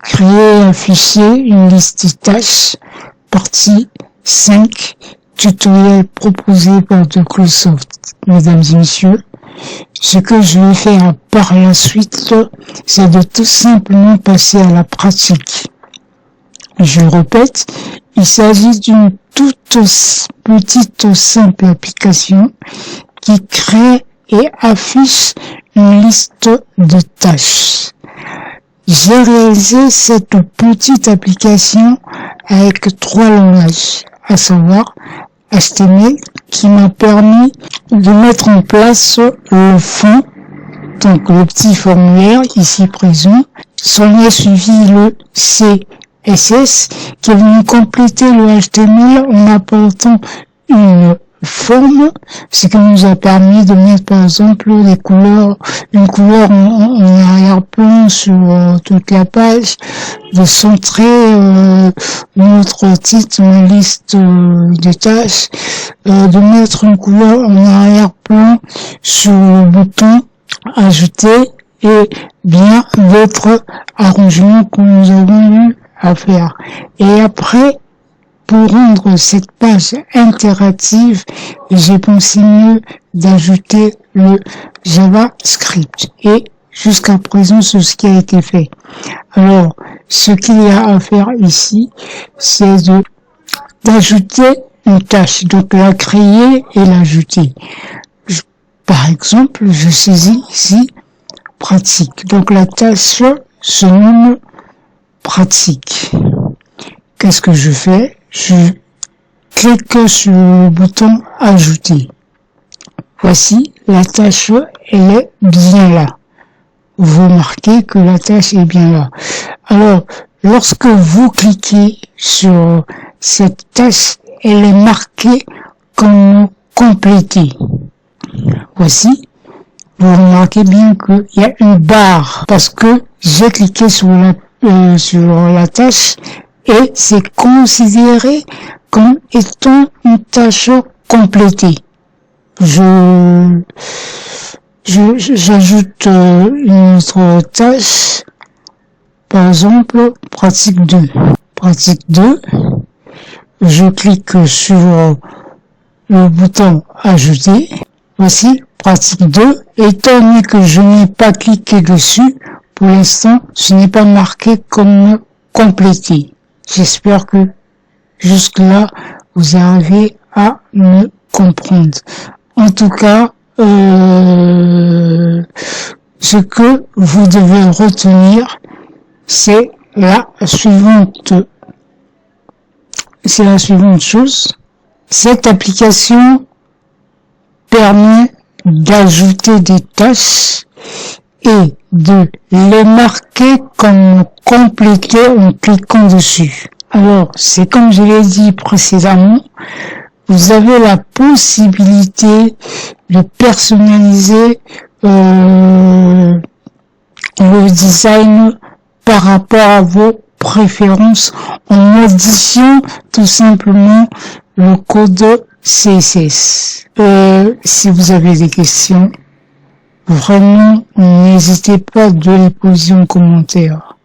Créer un fichier, une liste de tâches, partie 5, tutoriel proposé par Microsoft. Mesdames et messieurs, ce que je vais faire par la suite, c'est de tout simplement passer à la pratique. Je répète, il s'agit d'une toute petite simple application qui crée et affiche une liste de tâches. J'ai réalisé cette petite application avec 3 langages, à savoir HTML, qui m'a permis de mettre en place le fond, donc le petit formulaire ici présent. S'en est suivi le CSS qui est venu compléter le HTML en apportant une forme, ce qui nous a permis de mettre par exemple des couleurs, une couleur en arrière-plan sur toute la page, de centrer notre titre, une liste de tâches, de mettre une couleur en arrière-plan sur le bouton ajouter et bien d'autres arrangements que nous avons eu à faire. Et après, pour rendre cette page interactive, j'ai pensé mieux d'ajouter le JavaScript. Et jusqu'à présent, c'est ce qui a été fait. Alors, ce qu'il y a à faire ici, c'est d'ajouter une tâche. Donc, la créer et l'ajouter. Par exemple, je saisis ici pratique. Donc, la tâche se nomme pratique. Qu'est-ce que je fais? Je clique sur le bouton ajouter. Voici, la tâche, elle est bien là. Vous remarquez que la tâche est bien là. Alors, lorsque vous cliquez sur cette tâche, elle est marquée comme complétée. Voici, vous remarquez bien qu'il y a une barre parce que j'ai cliqué sur la tâche et c'est considéré comme étant une tâche complétée. J'ajoute une autre tâche, par exemple, pratique 2. Pratique 2, je clique sur le bouton ajouter. Voici, pratique 2. Étant donné que je n'ai pas cliqué dessus, pour l'instant, ce n'est pas marqué comme complété. J'espère que jusque-là, vous arrivez à me comprendre. En tout cas, ce que vous devez retenir, c'est la suivante chose. Cette application permet d'ajouter des tâches et de les marquer comme complétées en cliquant dessus. Alors, c'est comme je l'ai dit précédemment, vous avez la possibilité de personnaliser le design par rapport à vos préférences en modifiant tout simplement le code CSS. Si vous avez des questions, vraiment, n'hésitez pas de les poser en commentaire.